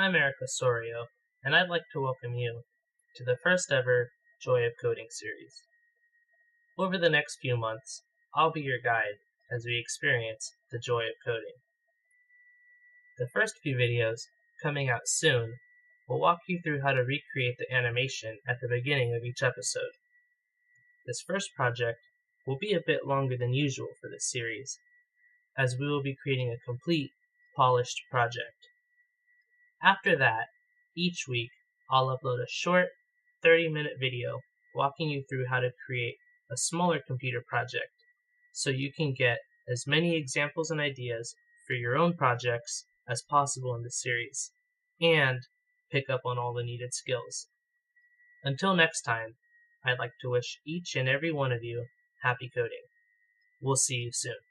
I'm Eric Osorio, and I'd like to welcome you to the first ever Joy of Coding series. Over the next few months, I'll be your guide as we experience the joy of coding. The first few videos, coming out soon, will walk you through how to recreate the animation at the beginning of each episode. This first project will be a bit longer than usual for this series, as we will be creating a complete, polished project. After that, each week, I'll upload a short 30-minute video walking you through how to create a smaller computer project so you can get as many examples and ideas for your own projects as possible in this series, and pick up on all the needed skills. Until next time, I'd like to wish each and every one of you happy coding. We'll see you soon.